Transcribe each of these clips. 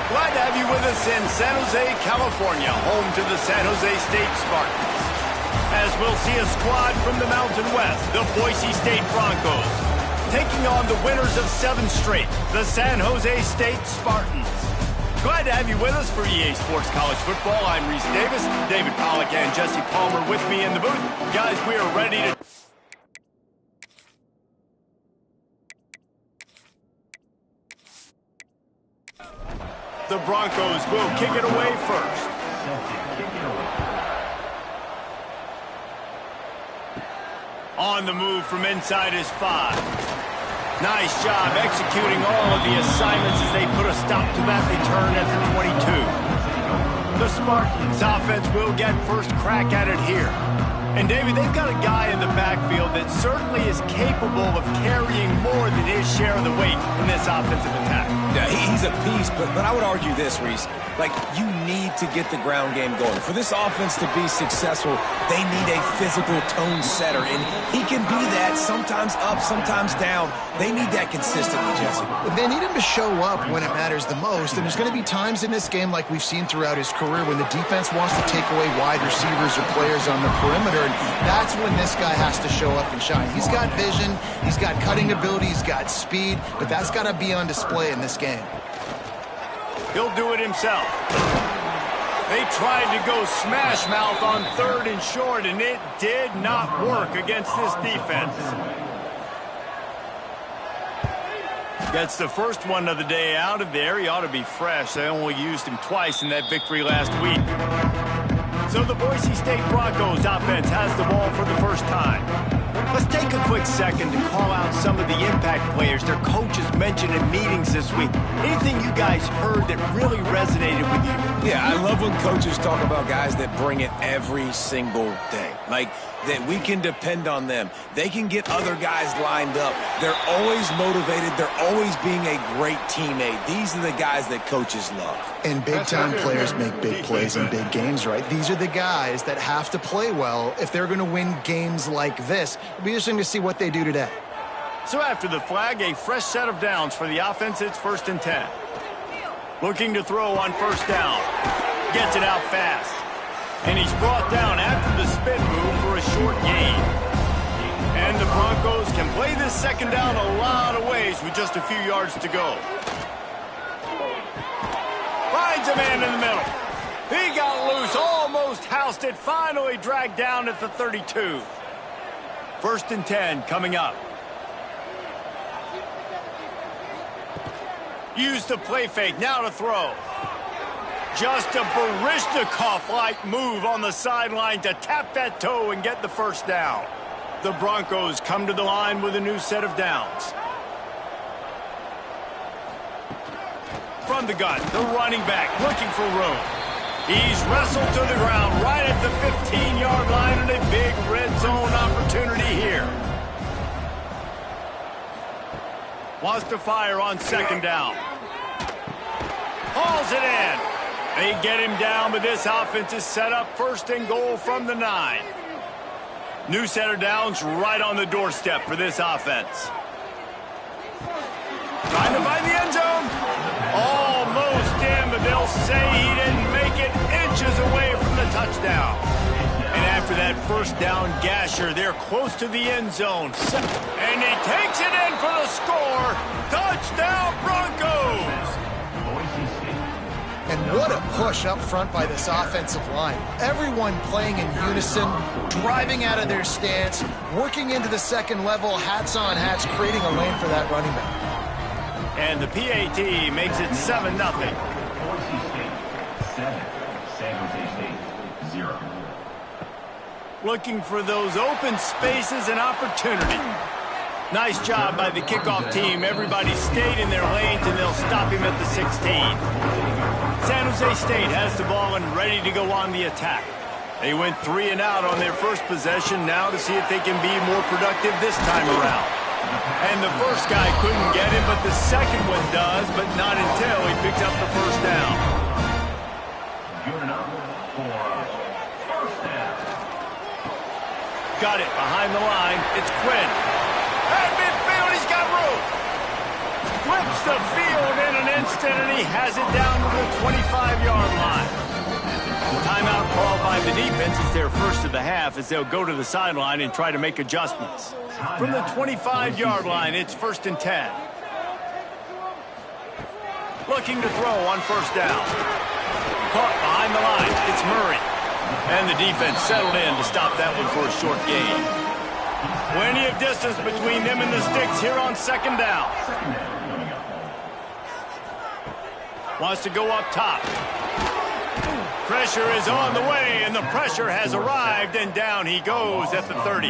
Glad to have you with us in San Jose, California, home to the San Jose State Spartans. As we'll see a squad from the Mountain West, the Boise State Broncos, taking on the winners of 7 straight, the San Jose State Spartans. Glad to have you with us for EA Sports College Football. I'm Reese Davis, David Pollack and Jesse Palmer with me in the booth. Guys, we are ready to... The Broncos will kick it away first. On the move from inside his 5. Nice job executing all of the assignments as they put a stop to that return at the 22. The Spartans offense will get first crack at it here. And, David, they've got a guy in the backfield that certainly is capable of carrying more than his share of the weight in this offensive attack. Yeah, he's a beast, but I would argue this, Reese. Like, you need to get the ground game going. For this offense to be successful, they need a physical tone setter, and he can be that, sometimes up, sometimes down. They need that consistently, Jesse. They need him to show up when it matters the most, and there's going to be times in this game like we've seen throughout his career when the defense wants to take away wide receivers or players on the perimeter, and that's when this guy has to show up and shine. He's got vision, he's got cutting ability, he's got speed, but that's got to be on display in this game. He'll do it himself. They tried to go smash mouth on 3rd and short, and it did not work against this defense. Gets the first one of the day out of there. He ought to be fresh. They only used him twice in that victory last week. So the Boise State Broncos offense has the ball for the first time. Let's take a quick second to call out some of the impact players their coaches mentioned in meetings this week. Anything you guys heard that really resonated with you? Yeah, I love when coaches talk about guys that bring it every single day. Like, that we can depend on them. They can get other guys lined up. They're always motivated. They're always being a great teammate. These are the guys that coaches love. And big-time players make big plays in big games, right? These are the guys that have to play well if they're going to win games like this. It'll be interesting to see what they do today. So after the flag, a fresh set of downs for the offense. It's 1st and 10. Looking to throw on 1st down. Gets it out fast. And he's brought down after the spin move for a short gain. And the Broncos can play this 2nd down a lot of ways with just a few yards to go. Finds a man in the middle. He got loose, almost housed it, finally dragged down at the 32. 1st and 10 coming up. Use the play fake, now to throw. Just a Baryshnikov-like move on the sideline to tap that toe and get the 1st down. The Broncos come to the line with a new set of downs. From the gun, the running back looking for room. He's wrestled to the ground right at the 15-yard line and a big red zone opportunity here. Wants to fire on 2nd down. Hauls it in. They get him down, but this offense is set up 1st and goal from the 9. New center downs right on the doorstep for this offense. Trying to find the end zone. Almost in, but they'll say he didn't make it, inches away from the touchdown. And after that first down gasher, they're close to the end zone. And he takes it in for the score. Touchdown, Broncos! And what a push up front by this offensive line. Everyone playing in unison, driving out of their stance, working into the second level, hats on hats, creating a lane for that running back. And the PAT makes it 7-0. Boise State 7, San Jose State 0. Looking for those open spaces and opportunity. Nice job by the kickoff team. Everybody stayed in their lanes, and they'll stop him at the 16. San Jose State has the ball and ready to go on the attack. They went 3 and out on their first possession, now to see if they can be more productive this time around. And the first guy couldn't get him, but the second one does, but not until he picked up the first down. Good enough for first down. Got it behind the line. It's Quinn. At midfield, he's got room. Flips the field in an instant, and he has it down to the 25-yard line. Timeout called by the defense. It's their first of the half as they'll go to the sideline and try to make adjustments. From the 25-yard line, it's 1st and 10. Looking to throw on first down. Caught behind the line. It's Murray. And the defense settled in to stop that one for a short gain. Plenty of distance between them and the sticks here on second down. Wants to go up top. Pressure is on the way, and the pressure has arrived, and down he goes at the 30.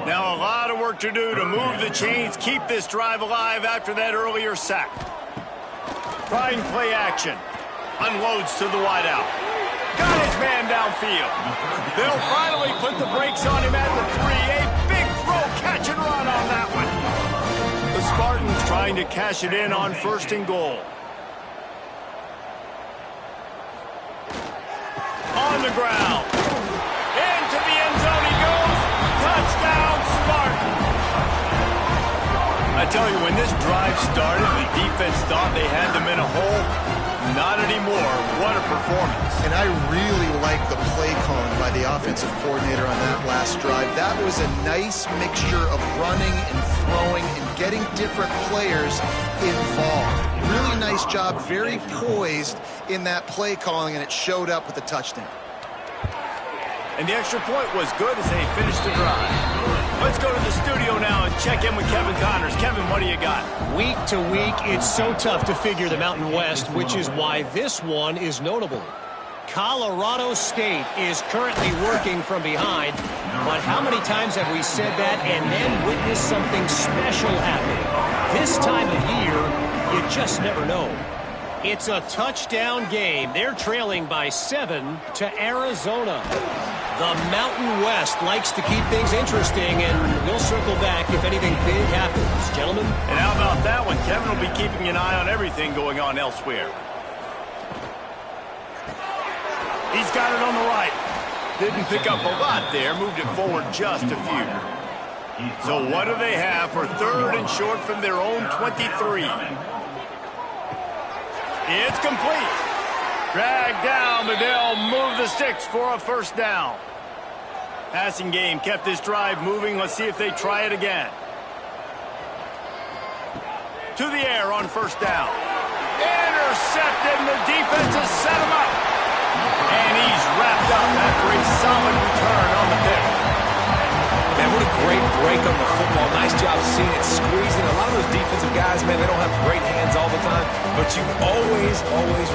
Now a lot of work to do to move the chains, keep this drive alive after that earlier sack. Trying play action. Unloads to the wideout. Got his man downfield. They'll finally put the brakes on him at the 3. A big throw, catch and run on that one. The Spartans trying to cash it in on 1st and goal. On the ground. Into the end zone he goes. Touchdown, Spartans. I tell you, when this drive started, the defense thought they had them in a hole. Not anymore. What a performance. And I really like the play calling by the offensive coordinator on that last drive. That was a nice mixture of running and throwing and getting different players involved. Really nice job, very poised in that play calling, and it showed up with a touchdown. And the extra point was good as they finished the drive. Let's go to the studio now and check in with Kevin Connors. Kevin, what do you got? Week to week, it's so tough to figure the Mountain West, which is why this one is notable. Colorado State is currently working from behind, but how many times have we said that and then witnessed something special happening? This time of year, you just never know. It's a touchdown game. They're trailing by 7 to Arizona. The Mountain West likes to keep things interesting, and we'll circle back if anything big happens. Gentlemen? And how about that one? Kevin will be keeping an eye on everything going on elsewhere. He's got it on the right. Didn't pick up a lot there. Moved it forward just a few. So what do they have for 3rd and short from their own 23? It's complete. Dragged down, but they'll move the sticks for a first down. Passing game kept this drive moving. Let's see if they try it again. To the air on first down. Intercepted, and the defense has set him up. And he's wrapped up after a solid return on the pick. Man, what a great break on the football. Nice job seeing it squeezing. A lot of those defensive guys, man, they don't have great hands all the time, but you always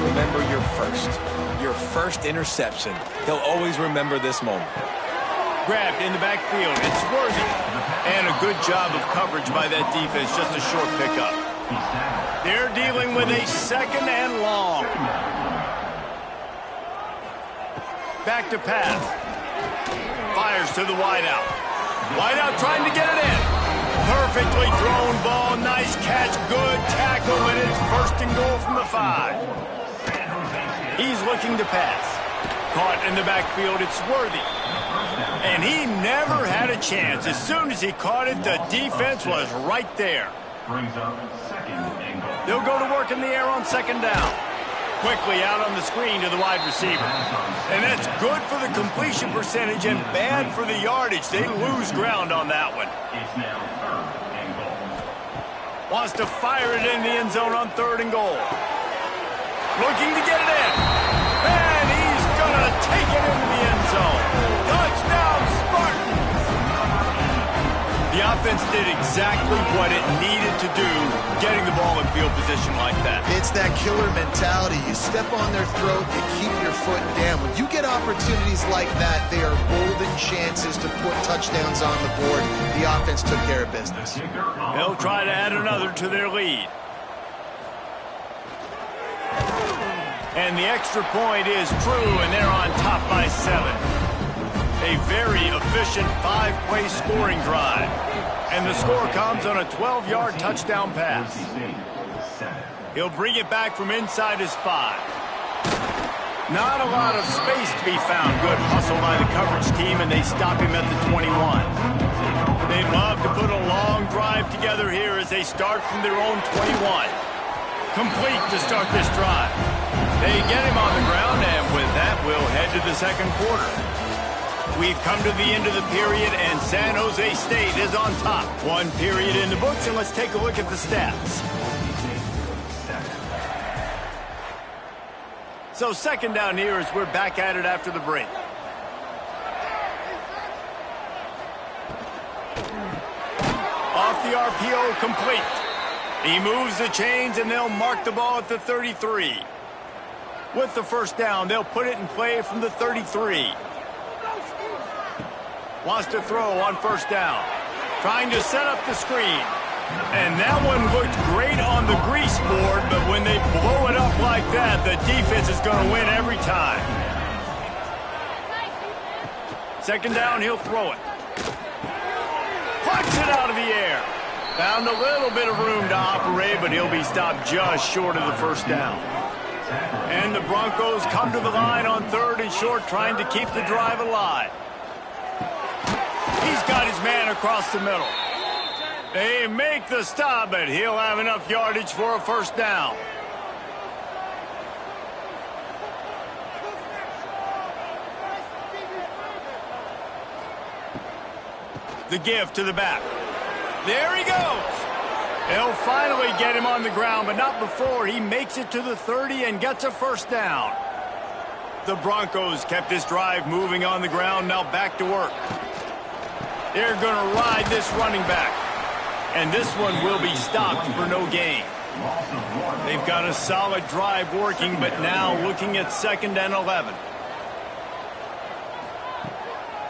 remember your first interception. He'll always remember this moment. Grabbed in the backfield. It's Worthy. And a good job of coverage by that defense. Just a short pickup. They're dealing with a 2nd and long. Back to pass. Fires to the wideout. Wideout trying to get it in. Perfectly thrown ball. Nice catch. Good tackle. And it's 1st and goal from the 5. He's looking to pass. Caught in the backfield. It's Worthy. And he never had a chance. As soon as he caught it, the defense was right there. Brings up second and goal. They'll go to work in the air on second down. Quickly out on the screen to the wide receiver. And that's good for the completion percentage and bad for the yardage. They lose ground on that one. It's now third and goal. Wants to fire it in the end zone on third and goal. Looking to get it in. And he's going to take it into the end zone. Touchdown, Spartans! The offense did exactly what it needed to do, getting the ball in field position like that. It's that killer mentality. You step on their throat, you keep your foot down. When you get opportunities like that, they are golden chances to put touchdowns on the board. The offense took care of business. They'll try to add another to their lead. And the extra point is true, and they're on top by 7. A very efficient 5-play scoring drive. And the score comes on a 12-yard touchdown pass. He'll bring it back from inside his 5. Not a lot of space to be found. Good hustle by the coverage team, and they stop him at the 21. They'd love to put a long drive together here as they start from their own 21. Complete to start this drive. They get him on the ground, and with that, we'll head to the second quarter. We've come to the end of the period, and San Jose State is on top. One period in the books, and let's take a look at the stats. So second down here as we're back at it after the break. Off the RPO, complete. He moves the chains, and they'll mark the ball at the 33. With the first down, they'll put it in play from the 33. Wants to throw on first down. Trying to set up the screen. And that one looked great on the grease board, but when they blow it up like that, the defense is going to win every time. Second down, he'll throw it. Plucks it out of the air. Found a little bit of room to operate, but he'll be stopped just short of the first down. And the Broncos come to the line on third and short, trying to keep the drive alive. He's got his man across the middle. They make the stop, but he'll have enough yardage for a first down. The give to the back. There he goes. They'll finally get him on the ground, but not before he makes it to the 30 and gets a first down. The Broncos kept this drive moving on the ground, now back to work. They're going to ride this running back. And this one will be stopped for no gain. They've got a solid drive working, but now looking at second and 11.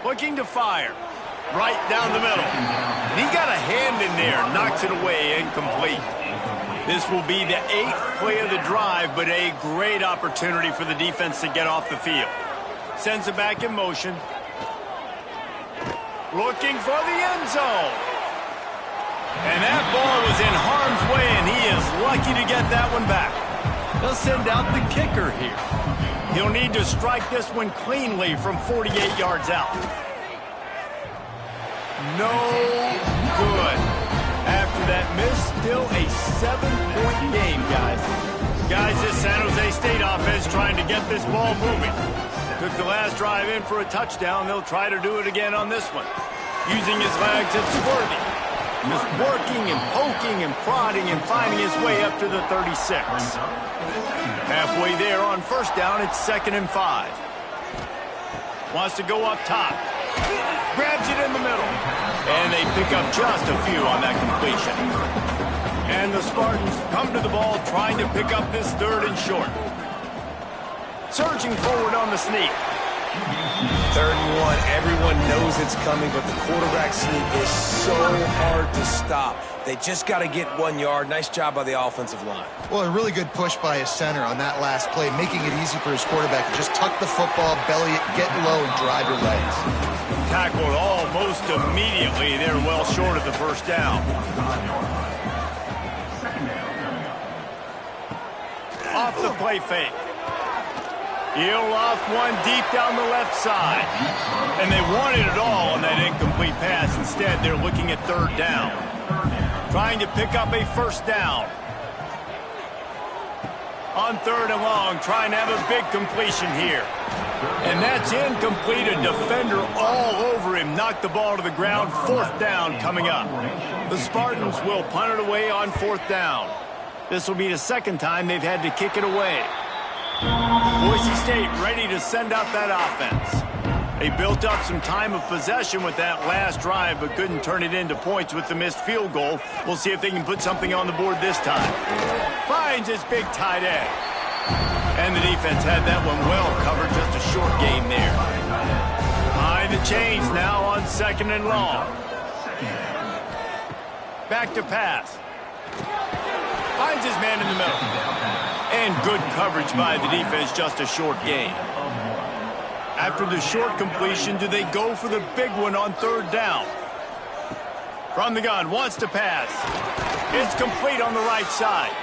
Looking to fire. Right down the middle. He got a hand in there, knocks it away, incomplete. This will be the 8th play of the drive, but a great opportunity for the defense to get off the field. Sends it back in motion. Looking for the end zone. And that ball was in harm's way, and he is lucky to get that one back. They'll send out the kicker here. He'll need to strike this one cleanly from 48 yards out. No good. After that miss, still a 7-point game, guys. Guys, this San Jose State offense trying to get this ball moving. Took the last drive in for a touchdown. They'll try to do it again on this one. Using his legs, it's Swervy. Just working and poking and prodding and finding his way up to the 36. Halfway there on first down, it's 2nd and 5. Wants to go up top. Grabs it in the middle. And they pick up just a few on that completion. And the Spartans come to the ball trying to pick up this 3rd and short. Surging forward on the sneak. 3rd and 1. Everyone knows it's coming, but the quarterback sneak is so hard to stop. They just got to get 1 yard. Nice job by the offensive line. Well, a really good push by his center on that last play, making it easy for his quarterback to just tuck the football, belly it, get low, and drive your legs. Tackled almost immediately. They're well short of the first down. Off the play fake. He'll loft one deep down the left side. And they wanted it all on that incomplete pass. Instead, they're looking at third down. Trying to pick up a first down. On third and long, trying to have a big completion here. And that's incomplete. A defender all over him. Knocked the ball to the ground. Fourth down coming up. The Spartans will punt it away on fourth down. This will be the second time they've had to kick it away. Boise State ready to send out that offense. They built up some time of possession with that last drive, but couldn't turn it into points with the missed field goal. We'll see if they can put something on the board this time. Finds his big tight end. And the defense had that one well covered, just a short gain there. Behind the chains now on second and long. Back to pass. Finds his man in the middle. And good coverage by the defense, just a short gain. After the short completion, do they go for the big one on third down? From the gun, wants to pass. It's complete on the right side.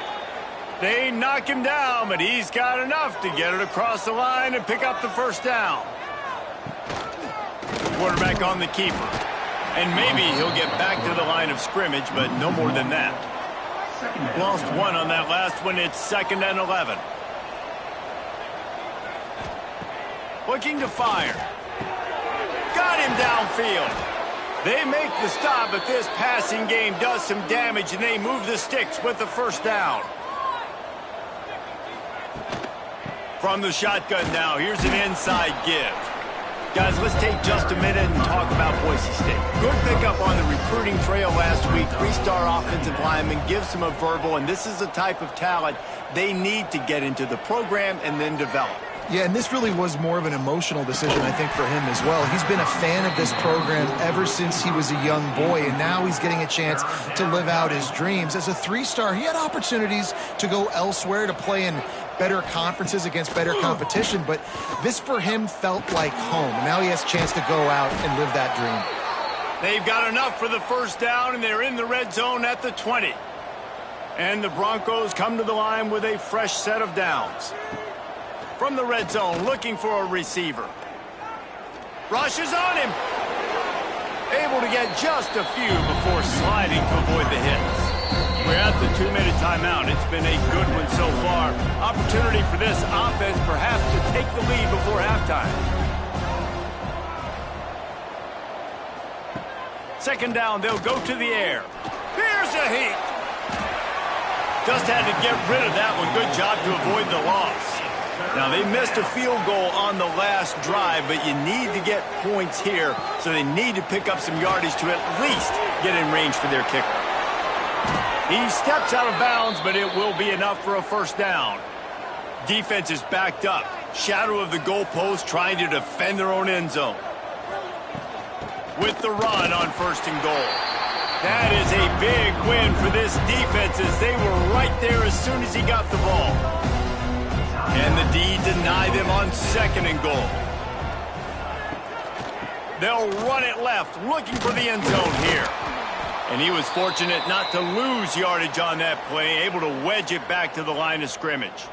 They knock him down, but he's got enough to get it across the line and pick up the first down. Quarterback on the keeper. And maybe he'll get back to the line of scrimmage, but no more than that. Lost one on that last one. It's 2nd and 11. Looking to fire. Got him downfield. They make the stop, but this passing game does some damage, and they move the sticks with the first down. From the shotgun now, here's an inside give. Guys, let's take just a minute and talk about Boise State. Good pickup on the recruiting trail last week. 3-star offensive lineman gives them a verbal, and this is the type of talent they need to get into the program and then develop. Yeah, and this really was more of an emotional decision, I think, for him as well. He's been a fan of this program ever since he was a young boy, and now he's getting a chance to live out his dreams. As a 3-star, he had opportunities to go elsewhere, to play in better conferences against better competition, but this for him felt like home. Now he has a chance to go out and live that dream. They've got enough for the first down, and they're in the red zone at the 20. And the Broncos come to the line with a fresh set of downs. From the red zone, looking for a receiver. Rushes on him. Able to get just a few before sliding to avoid the hits. We're at the 2-minute timeout. It's been a good one so far. Opportunity for this offense perhaps to take the lead before halftime. Second down, they'll go to the air. Here's a heat. Just had to get rid of that one. Good job to avoid the loss. Now, they missed a field goal on the last drive, but you need to get points here, so they need to pick up some yardage to at least get in range for their kicker. He steps out of bounds, but it will be enough for a first down. Defense is backed up. Shadow of the goalpost, trying to defend their own end zone. With the run on 1st and goal. That is a big win for this defense, as they were right there as soon as he got the ball. And the D deny them on 2nd and goal. They'll run it left, looking for the end zone here. And he was fortunate not to lose yardage on that play, able to wedge it back to the line of scrimmage.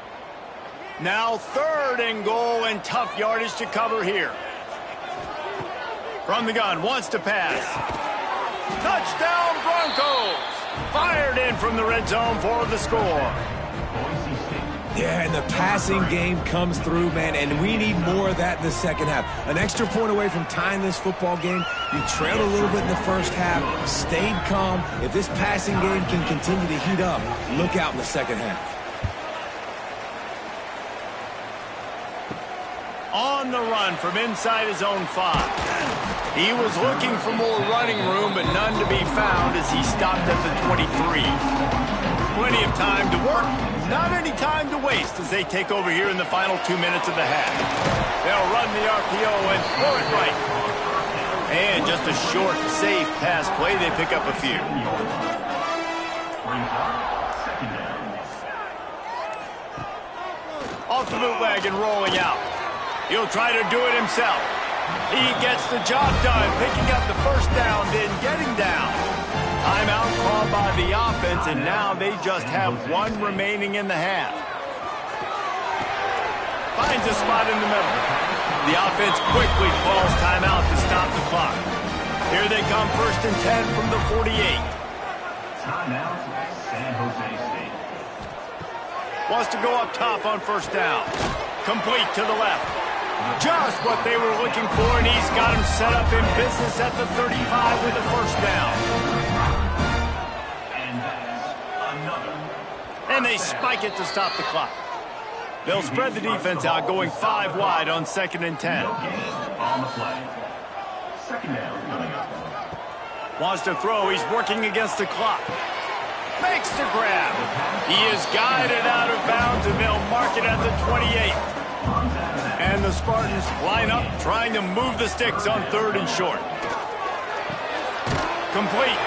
Now 3rd and goal, and tough yardage to cover here. From the gun, wants to pass. Touchdown Broncos! Fired in from the red zone for the score. Yeah, and the passing game comes through, man, and we need more of that in the second half. An extra point away from tying this football game. You trailed a little bit in the first half, stayed calm. If this passing game can continue to heat up, look out in the second half. On the run from inside his own 5. He was looking for more running room, but none to be found as he stopped at the 23. Plenty of time to work. Not any time to waste as they take over here in the final 2 minutes of the half. They'll run the RPO and throw it right. And just a short, safe pass play. They pick up a few. Off the bootleg and rolling out. He'll try to do it himself. He gets the job done, picking up the first down, then getting down. Timeout called by the offense, and now they just have one remaining in the half. Finds a spot in the middle. The offense quickly calls timeout to stop the clock. Here they come, 1st and 10 from the 48. Timeout, San Jose State. Wants to go up top on 1st down. Complete to the left. Just what they were looking for, and he's got him set up in business at the 35 with the 1st down. And that's another. And they spike it to stop the clock. They'll spread the defense out, going 5 wide on 2nd and 10. No gain on the play. 2nd down coming up. Wants to throw. He's working against the clock. Makes the grab. He is guided out of bounds, and they'll mark it at the 28. And the Spartans line up, trying to move the sticks on 3rd and short. Complete.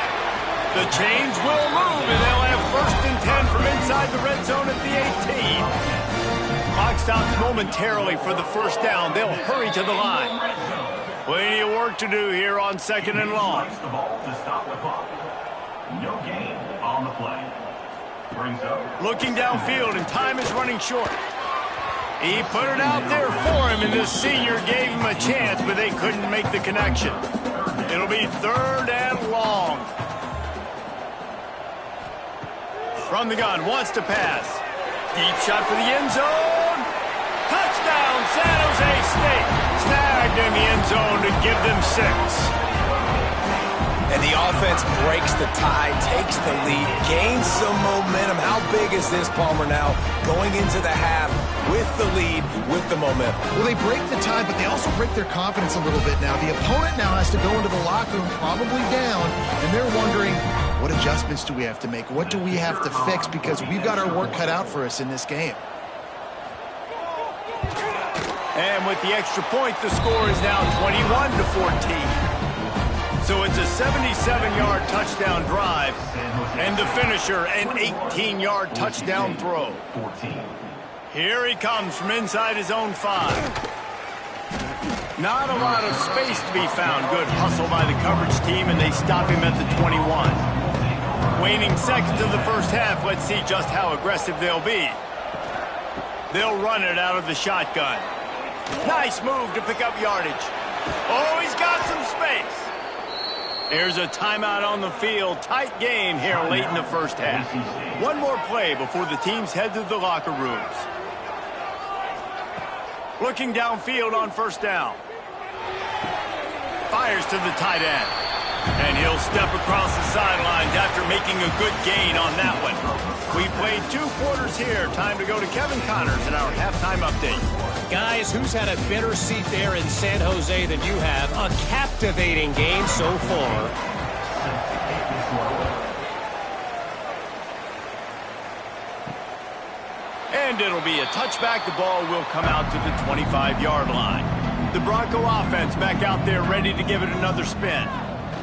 The chains will move, and they'll have 1st and 10 from inside the red zone at the 18. Clock stops momentarily for the 1st down. They'll hurry to the line. Plenty of work to do here on 2nd and long. The ball to stop the clock. No gain on the play. Brings up. Looking downfield, and time is running short. He put it out there for him, and the senior gave him a chance, but they couldn't make the connection. It'll be 3rd and long. From the gun, wants to pass. Deep shot for the end zone. Touchdown, San Jose State. Snagged in the end zone to give them 6. And the offense breaks the tie, takes the lead, gains some momentum. How big is this, Palmer, now going into the half with the lead, with the momentum? Well, they break the tie, but they also break their confidence a little bit now. The opponent now has to go into the locker room, probably down, and they're wondering, what adjustments do we have to make? What do we have to fix? Because we've got our work cut out for us in this game. And with the extra point, the score is now 21-14. So it's a 77-yard touchdown drive, and the finisher, an 18-yard touchdown throw. Here he comes from inside his own 5. Not a lot of space to be found. Good hustle by the coverage team, and they stop him at the 21. Waning seconds of the 1st half, let's see just how aggressive they'll be. They'll run it out of the shotgun. Nice move to pick up yardage. Oh, he's got some space. There's a timeout on the field. Tight game here late in the 1st half. One more play before the teams head to the locker rooms. Looking downfield on 1st down. Fires to the tight end. And he'll step across the sidelines after making a good gain on that one. We played 2 quarters here. Time to go to Kevin Connors in our halftime update. Guys, who's had a better seat there in San Jose than you have? A captivating game so far. And it'll be a touchback. The ball will come out to the 25-yard line. The Bronco offense back out there ready to give it another spin.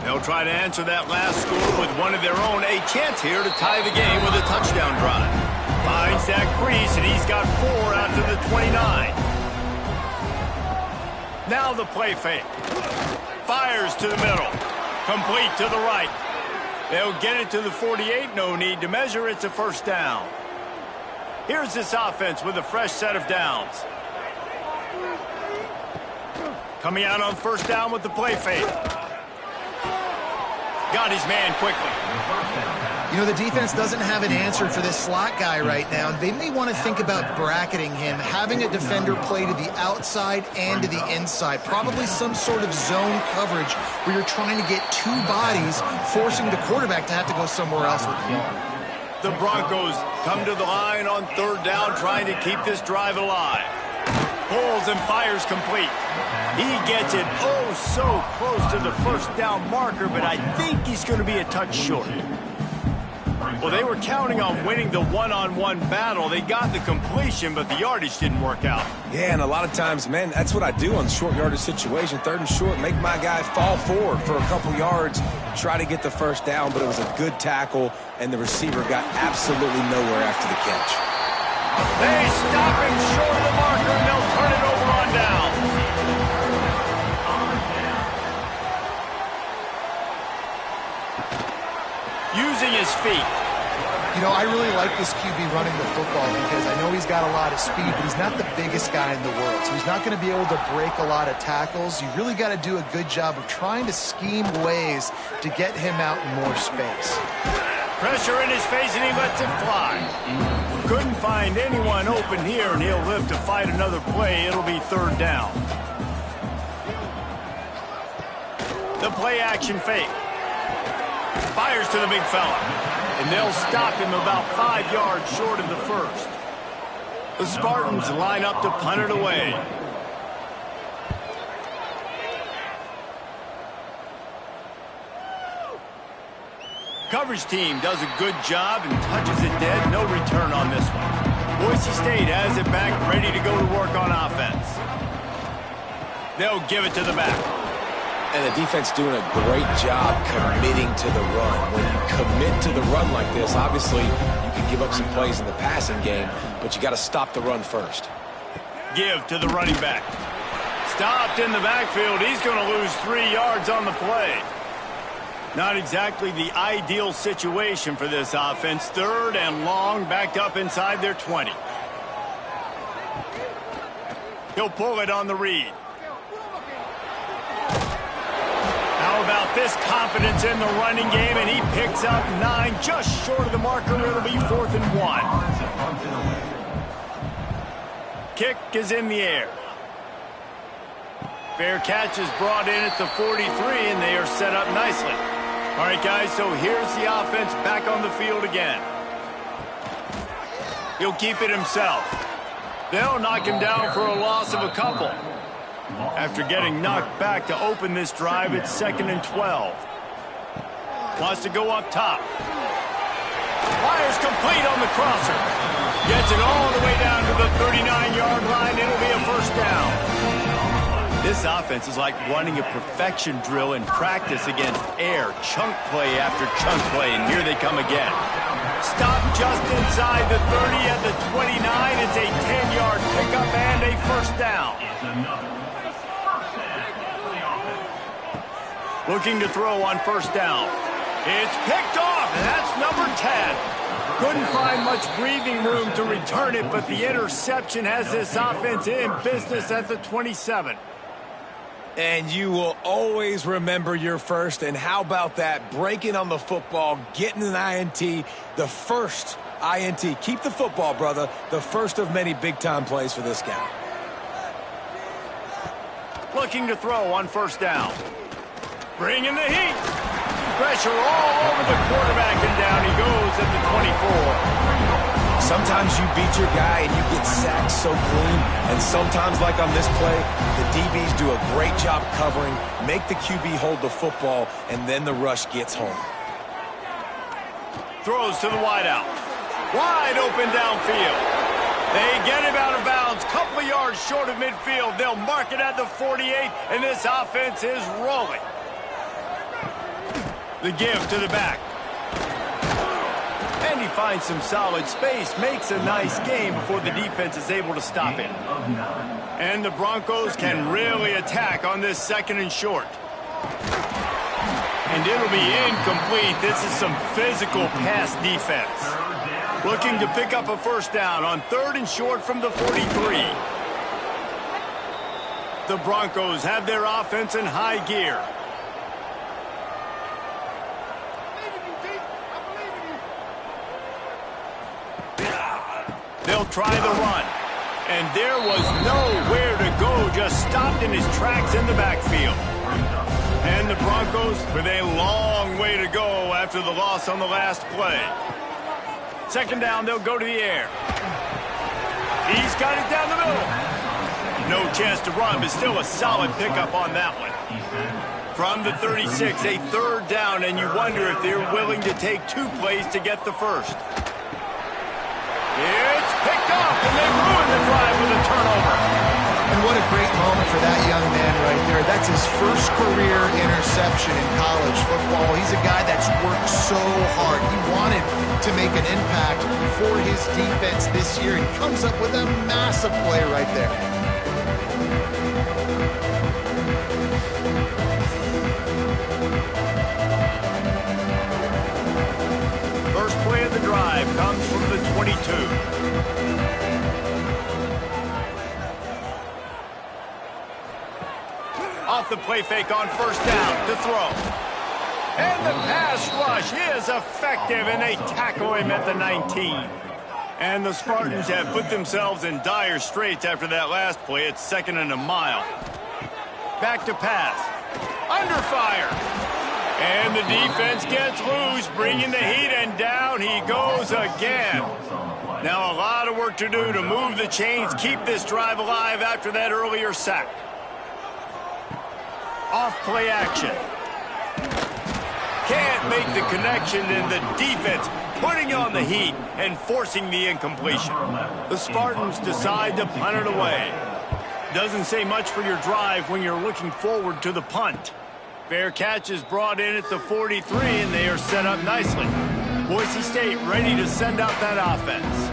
They'll try to answer that last score with one of their own. A chance here to tie the game with a touchdown drive. Finds that crease, and he's got 4 out to the 29. Now the play fake. Fires to the middle. Complete to the right. They'll get it to the 48. No need to measure. It's a 1st down. Here's this offense with a fresh set of downs. Coming out on 1st down with the play fake. Got his man quickly. You know, the defense doesn't have an answer for this slot guy right now. They may want to think about bracketing him, having a defender play to the outside and to the inside. Probably some sort of zone coverage where you're trying to get 2 bodies, forcing the quarterback to have to go somewhere else with the ball. The Broncos come to the line on 3rd down, trying to keep this drive alive. Pulls and fires complete. He gets it oh so close to the 1st down marker, but I think he's going to be a touch short. Well, they were counting on winning the one-on-one battle. They got the completion, but the yardage didn't work out. Yeah, and a lot of times, man, that's what I do on short yardage situation. 3rd and short, make my guy fall forward for a couple yards, try to get the 1st down, but it was a good tackle, and the receiver got absolutely nowhere after the catch. They stop him short of the marker, and they'll turn it over on down. Using his feet. You know, I really like this QB running the football because I know he's got a lot of speed, but he's not the biggest guy in the world. So he's not going to be able to break a lot of tackles. You really got to do a good job of trying to scheme ways to get him out in more space. Pressure in his face, and he lets it fly. Couldn't find anyone open here, and he'll live to fight another play. It'll be third down. The play action fake. Fires to the big fella. And they'll stop him about 5 yards short of the first. The Spartans line up to punt it away. Coverage team does a good job and touches it dead. No return on this one. Boise State has it back, ready to go to work on offense. They'll give it to the back. And the defense doing a great job committing to the run. When you commit to the run like this, obviously you can give up some plays in the passing game, but you got to stop the run first. Give to the running back. Stopped in the backfield. He's going to lose 3 yards on the play. Not exactly the ideal situation for this offense. Third and long, backed up inside their 20. He'll pull it on the read. How about this confidence in the running game, and he picks up 9, just short of the marker. It'll be 4th and 1. Kick is in the air. Fair catch is brought in at the 43, and they are set up nicely. All right, guys, so here's the offense back on the field again. He'll keep it himself. They'll knock him down for a loss of a couple. After getting knocked back to open this drive, it's 2nd and 12. Wants to go up top. Fires complete on the crosser. Gets it all the way down to the 39-yard line. It'll be a first down. This offense is like running a perfection drill in practice against air. Chunk play after chunk play, and here they come again. Stop just inside the 30 at the 29. It's a 10-yard pickup and a first down. Looking to throw on first down. It's picked off, and that's number 10. Couldn't find much breathing room to return it, but the interception has this offense in business at the 27. And you will always remember your first. And how about that? Breaking on the football, getting an INT, the first INT. Keep the football, brother. The first of many big-time plays for this guy. Looking to throw on first down. Bringing the heat. Pressure all over the quarterback, and down he goes at the 24. Sometimes you beat your guy and you get sacked so clean, and sometimes, like on this play, the DBs do a great job covering, make the QB hold the football, and then the rush gets home. Throws to the wideout. Wide open downfield. They get him out of bounds, couple of yards short of midfield. They'll mark it at the 48, and this offense is rolling. The give to the back. And he finds some solid space, makes a nice game before the defense is able to stop it. And the Broncos can really attack on this 2nd and short. And it'll be incomplete. This is some physical pass defense. Looking to pick up a first down on 3rd and short from the 43. The Broncos have their offense in high gear. They'll try the run. And there was nowhere to go, just stopped in his tracks in the backfield. And the Broncos with a long way to go after the loss on the last play. 2nd down, they'll go to the air. He's got it down the middle. No chance to run, but still a solid pickup on that one. From the 36, a 3rd down, and you wonder if they're willing to take 2 plays to get the first. It's picked up, and they ruin the drive with a turnover. And what a great moment for that young man right there. That's his first career interception in college football. He's a guy that's worked so hard. He wanted to make an impact for his defense this year, and comes up with a massive play right there. First play of the drive. drive comes from the 22. Off the play fake on first down to throw. And the pass rush is effective, and they tackle him at the 19. And the Spartans have put themselves in dire straits after that last play. It's 2nd and a mile. Back to pass. Under fire. And the defense gets loose, bringing the heat, and down he goes again. Now a lot of work to do to move the chains, keep this drive alive after that earlier sack. Off play action. Can't make the connection, and the defense putting on the heat and forcing the incompletion. The Spartans decide to punt it away. Doesn't say much for your drive when you're looking forward to the punt. Fair catch is brought in at the 43, and they are set up nicely. Boise State ready to send out that offense.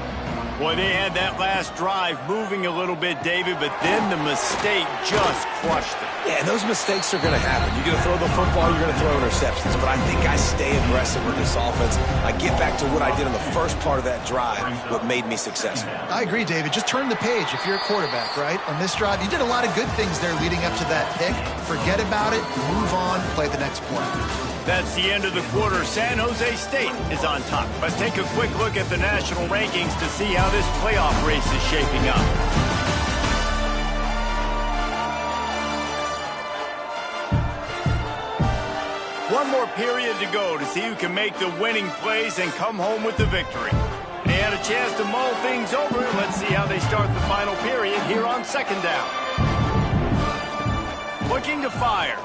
Boy, they had that last drive moving a little bit, David, but then the mistake just crushed them. Yeah, and those mistakes are going to happen. You're going to throw the football, you're going to throw interceptions. But I think I stay aggressive with this offense. I get back to what I did in the first part of that drive, what made me successful. I agree, David. Just turn the page if you're a quarterback, right? On this drive, you did a lot of good things there leading up to that pick. Forget about it, move on, play the next play. That's the end of the quarter. San Jose State is on top. Let's take a quick look at the national rankings to see how this playoff race is shaping up. One more period to go to see who can make the winning plays and come home with the victory. They had a chance to mull things over. Let's see how they start the final period here on 2nd down. Looking to fire.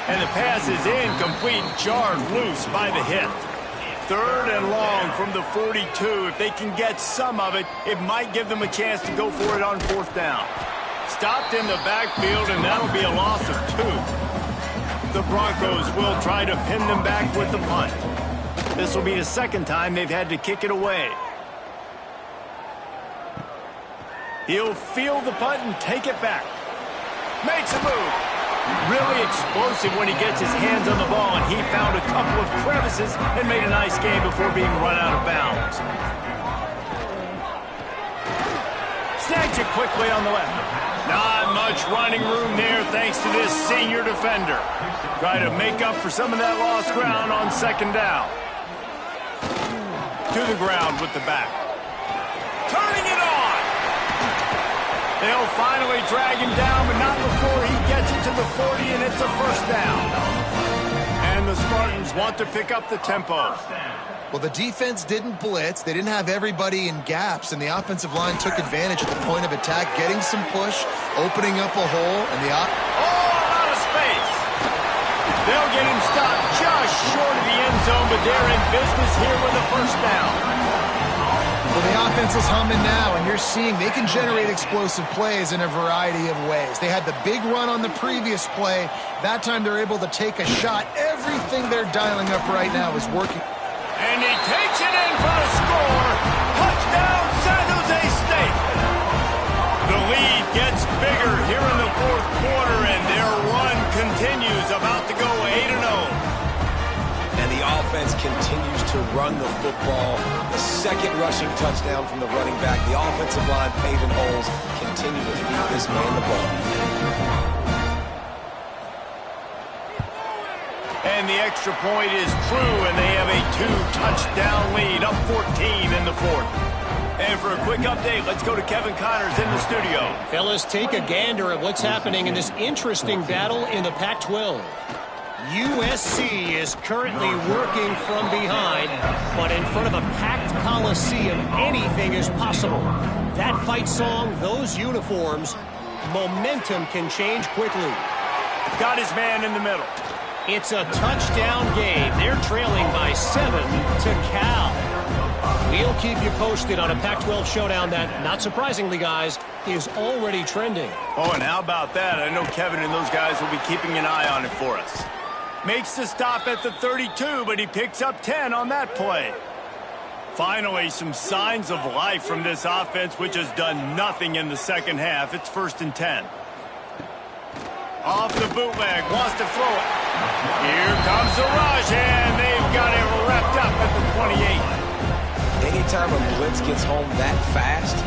And the pass is incomplete, jarred loose by the hit. 3rd and long from the 42. If they can get some of it, it might give them a chance to go for it on 4th down. Stopped in the backfield, and that'll be a loss of 2. The Broncos will try to pin them back with the punt. This will be the 2nd time they've had to kick it away. He'll field the punt and take it back. Makes a move. Really explosive when he gets his hands on the ball, and he found a couple of crevices and made a nice game before being run out of bounds. Snags it quickly on the left. Not much running room there thanks to this senior defender. Try to make up for some of that lost ground on 2nd down. To the ground with the back. Turning it on! They'll finally drag him down, but not before he gets it to the 40, and it's a 1st down. And the Spartans want to pick up the tempo. Well, the defense didn't blitz. They didn't have everybody in gaps, and the offensive line took advantage at the point of attack, getting some push, opening up a hole, and out of space. They'll get him stopped just short of the end zone, but they're in business here with a 1st down. Well, the offense is humming now, and you're seeing they can generate explosive plays in a variety of ways. They had the big run on the previous play. That time they're able to take a shot. Everything they're dialing up right now is working. And he takes it in for the score. Touchdown, San Jose State. The lead gets bigger here in the 4th quarter, and their run continues, about to go 8-0. And the offense continues to run the football. The 2nd rushing touchdown from the running back. The offensive line paving holes. Continue to feed this man the ball. And the extra point is true, and they have a 2-touchdown lead, up 14 in the 4th. And for a quick update, let's go to Kevin Connors in the studio. Fellas, take a gander at what's happening in this interesting battle in the Pac-12. USC is currently working from behind, but in front of a packed Coliseum, anything is possible. That fight song, those uniforms, momentum can change quickly. Got his man in the middle. It's a touchdown game. They're trailing by 7 to Cal. We'll keep you posted on a Pac-12 showdown that, not surprisingly, guys, is already trending. Oh, and how about that? I know Kevin and those guys will be keeping an eye on it for us. Makes the stop at the 32, but he picks up 10 on that play. Finally, some signs of life from this offense, which has done nothing in the 2nd half. It's 1st and 10. Off the bootleg, wants to throw it. Here comes the rush, and they've got it wrapped up at anytime a blitz gets home that fast,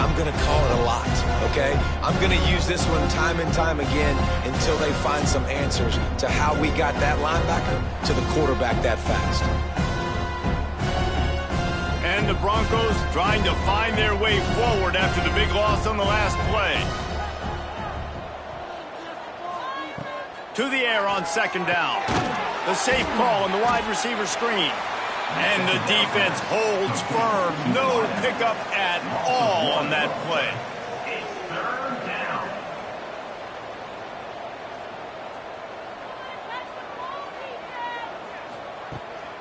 I'm going to call it a lot, okay? I'm going to use this one time and time again until they find some answers to how we got that linebacker to the quarterback that fast. And the Broncos trying to find their way forward after the big loss on the last play. To the air on second down. The safe call on the wide receiver screen. And the defense holds firm. No pickup at all on that play. It's third down.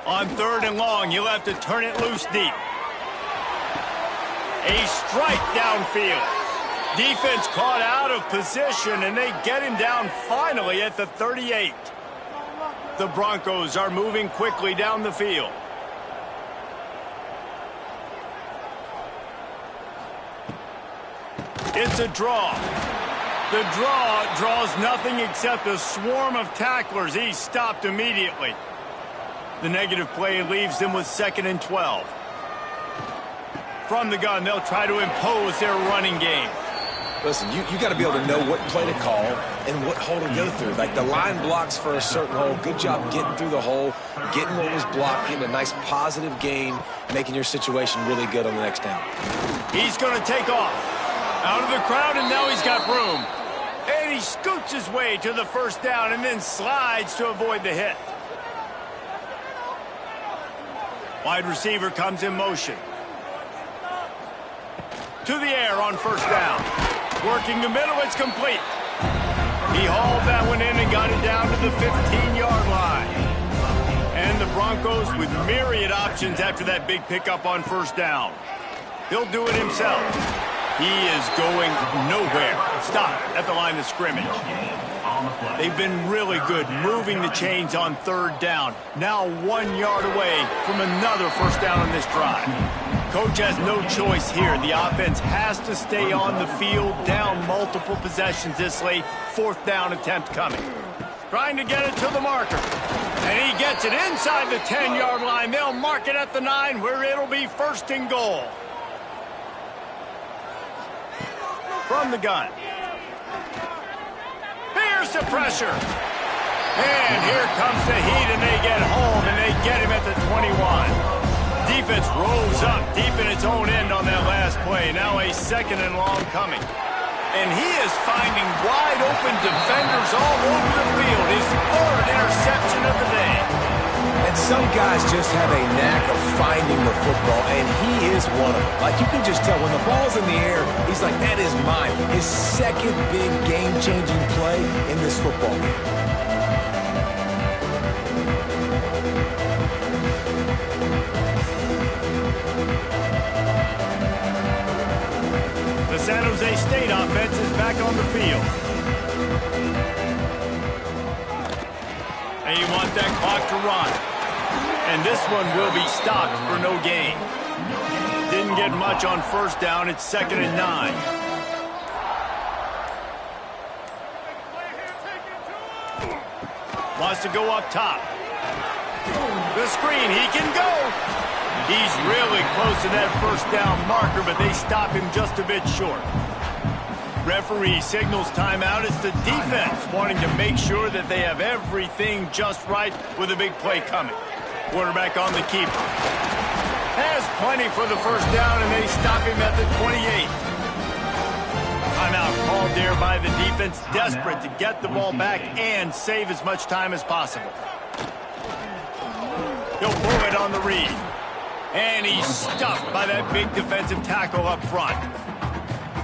On third and long, you'll have to turn it loose deep. A strike downfield. Defense caught out of position, and they get him down finally at the 38. The Broncos are moving quickly down the field. It's a draw. The draw draws nothing except a swarm of tacklers. He's stopped immediately. The negative play leaves them with 2nd and 12. From the gun, they'll try to impose their running game. Listen, you got to be able to know what play to call and what hole to go through. Like the line blocks for a certain hole. Good job getting through the hole, getting what was blocked, getting a nice positive gain, making your situation really good on the next down. He's going to take off. Out of the crowd, and now he's got room. And he scoots his way to the first down and then slides to avoid the hit. Wide receiver comes in motion. To the air on first down. Working the middle, it's complete. He hauled that one in and got it down to the 15-yard line. And the Broncos with myriad options after that big pickup on first down. He'll do it himself. He is going nowhere. Stop at the line of scrimmage. They've been really good moving the chains on third down. Now 1 yard away from another first down on this drive. Coach has no choice here. The offense has to stay on the field, down multiple possessions this late. 4th down attempt coming. Trying to get it to the marker. And he gets it inside the 10-yard line. They'll mark it at the 9 where it'll be 1st and goal. From the gun. Here's the pressure. And here comes the heat, and they get home, and they get him at the 21. Defense rose up deep in its own end on that last play. Now a 2nd and long coming. And he is finding wide open defenders all over the field. His 3rd interception of the day. And some guys just have a knack of finding the football, and he is one of them. Like, you can just tell when the ball's in the air, he's like, that is mine. His 2nd big game-changing play in this football game. The San Jose State offense is back on the field. And you want that clock to run. And this one will be stopped for no gain. Didn't get much on first down. It's 2nd and 9. Wants to go up top. The screen, he can go. He's really close to that first down marker, but they stop him just a bit short. Referee signals timeout. It's the defense wanting to make sure that they have everything just right with a big play coming. Quarterback on the keeper. Has plenty for the first down, and they stop him at the 28. Timeout called there by the defense, desperate to get the ball back and save as much time as possible. He'll pull it on the read. And he's stuffed by that big defensive tackle up front.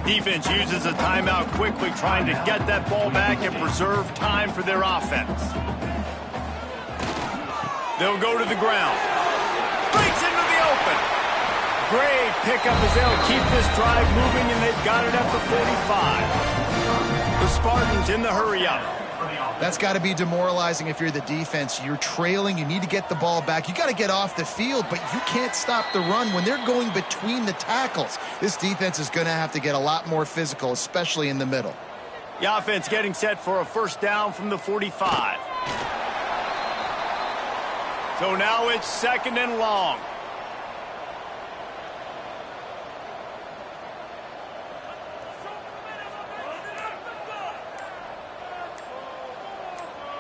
Defense uses a timeout quickly, trying to get that ball back and preserve time for their offense. They'll go to the ground. Breaks into the open. Great pickup as they'll keep this drive moving, and they've got it at the 45. The Spartans in the hurry-up. That's got to be demoralizing if you're the defense. You're trailing. You need to get the ball back. You got to get off the field, but you can't stop the run when they're going between the tackles. This defense is going to have to get a lot more physical, especially in the middle. The offense getting set for a first down from the 45. So now it's 2nd and long.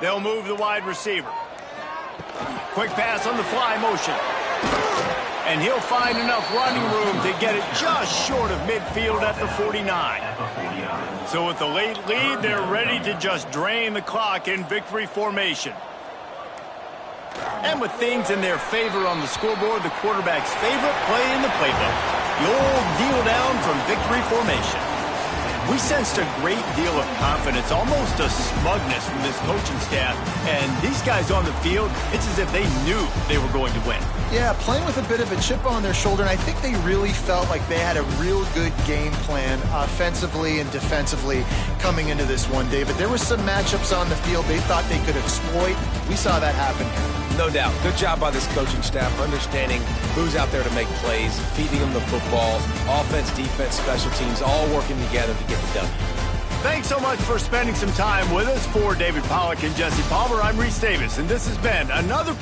They'll move the wide receiver. Quick pass on the fly motion. And he'll find enough running room to get it just short of midfield at the 49. So with the late lead, they're ready to just drain the clock in victory formation. And with things in their favor on the scoreboard, the quarterback's favorite play in the playbook, the old kneel down from victory formation. We sensed a great deal of confidence, almost a smugness from this coaching staff. And these guys on the field, it's as if they knew they were going to win. Yeah, playing with a bit of a chip on their shoulder, and I think they really felt like they had a real good game plan offensively and defensively coming into this one, David. There were some matchups on the field they thought they could exploit. We saw that happen here. No doubt. Good job by this coaching staff understanding who's out there to make plays, feeding them the football, offense, defense, special teams, all working together to get the W. Thanks so much for spending some time with us. For David Pollack and Jesse Palmer, I'm Reese Davis, and this has been another